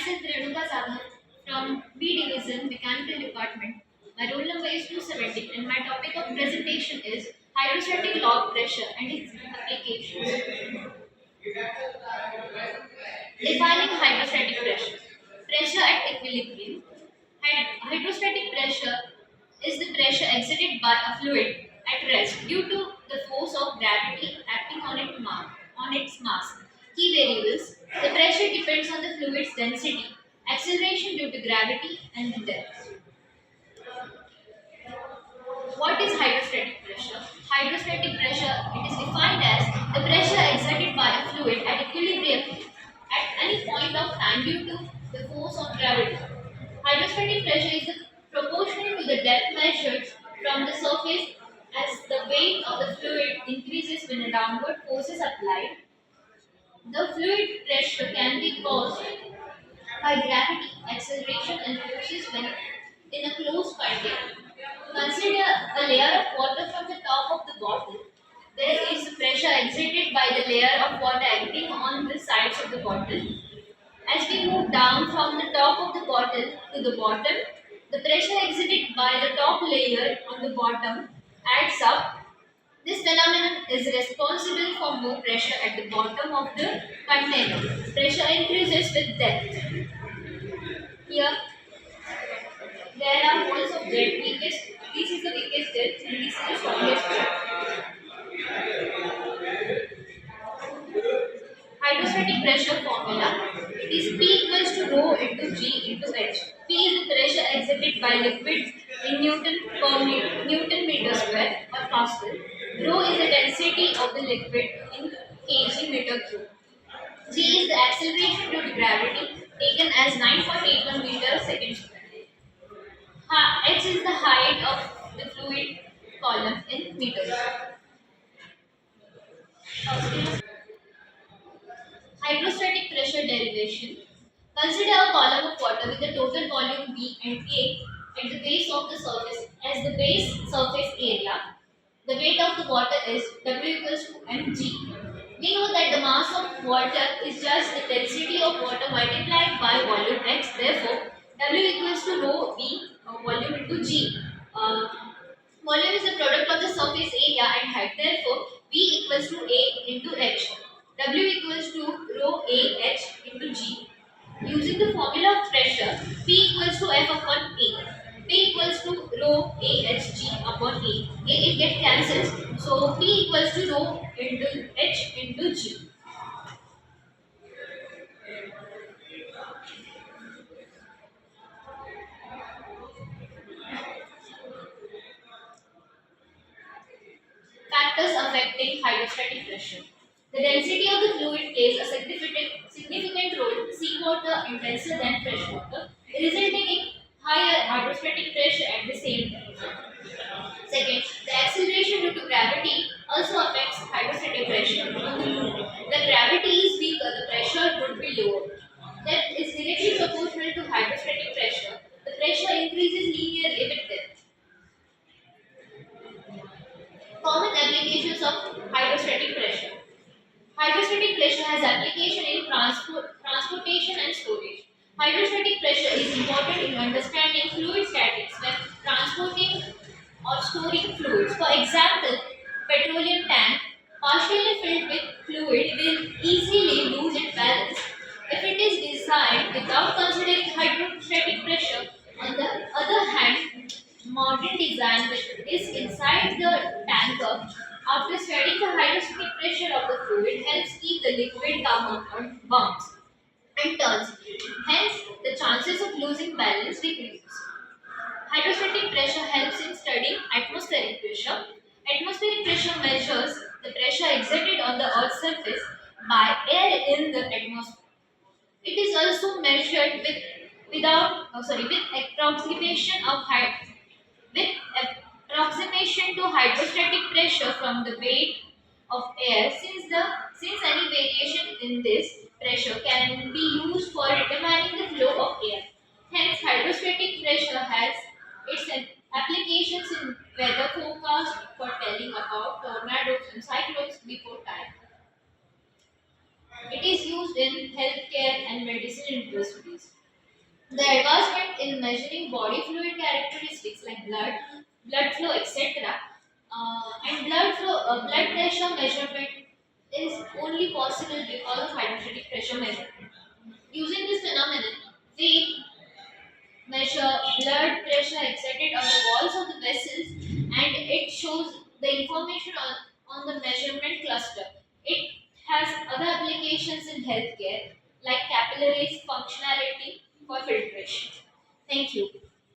myself Renuka Sadhar from B Division Mechanical Department. My roll number is 270 and my topic of presentation is hydrostatic law of pressure and its applications. Defining hydrostatic pressure. Pressure at equilibrium. Hydrostatic pressure is the pressure exerted by a fluid at rest due to the force of gravity acting on its mass. Key variables. The pressure depends on the fluid's density, acceleration due to gravity, and the depth. What is hydrostatic pressure? Hydrostatic pressure, it is defined as the pressure exerted by a fluid at equilibrium at any point of time due to the force of gravity. Hydrostatic pressure is proportional to the depth measured from the surface as the weight of the fluid increases when a downward force is applied. The fluid pressure can be caused by gravity, acceleration, and forces when in a closed container. Consider a layer of water from the top of the bottle. There is pressure exerted by the layer of water acting on the sides of the bottle. As we move down from the top of the bottle to the bottom, the pressure exerted by the top layer on the bottom adds up. This phenomenon is responsible for more pressure at the bottom of the container. Pressure increases with depth. Here, there are moles of jet. This is the weakest jet and this is the strongest jet. Hydrostatic pressure formula. It is P equals to rho into G into H. P is the pressure exerted by liquids in Newton meter square or Pascal. Rho is the density of the liquid in kg meter cube. G is the acceleration due to gravity taken as 9.81 meter second square. H is the height of the fluid column in meters. Hydrostatic pressure derivation. Consider a column of water with a total volume V and A at the base of the surface as the base surface area. The weight of the water is W equals to mg. We know that the mass of water is just the density of water multiplied by volume x. Therefore, W equals to rho V volume into G. Volume is the product of the surface area and height. Therefore, V equals to A into H. W equals to rho A H into G. Using the formula of pressure, P equals to F upon A. P equals to rho A H G upon A. It gets cancelled. So P equals to rho into H into G. Factors affecting hydrostatic pressure. The density of the fluid plays a significant role. Seawater is denser than fresh water, resulting in higher hydrostatic pressure at the same time. Second, the acceleration due to gravity also affects hydrostatic pressure. On the moon, the gravity is weaker, the pressure would be lower. Depth is directly proportional to hydrostatic pressure. The pressure increases linearly with depth. Common applications of hydrostatic pressure. Hydrostatic pressure has application in transportation and storage. Hydrostatic pressure is important in understanding fluid statics when transporting or storing fluids. For example, petroleum tank partially filled with fluid will easily lose its balance if it is designed without considering hydrostatic pressure. On the other hand, modern design with this inside the tanker after studying the hydrostatic pressure of the fluid helps keep the liquid calm on bumps and turns. Hence, the chances of losing balance decreases. Hydrostatic pressure helps in studying atmospheric pressure. Atmospheric pressure measures the pressure exerted on the Earth's surface by air in the atmosphere. It is also measured with with approximation to hydrostatic pressure from the weight of air since any variation in this pressure can be used for determining the flow of air. Hence, hydrostatic pressure has its applications in weather forecast for telling about tornadoes and cyclones before time. It is used in healthcare and medicine industries. The advancement in measuring body fluid characteristics like blood flow, etc., and blood pressure measurement is only possible because of hydrostatic pressure measurement. Using this phenomenon, we measure blood pressure exerted on the walls of the vessels, and it shows the information on the measurement cluster. It has other applications in healthcare like capillaries functionality for filtration. Thank you.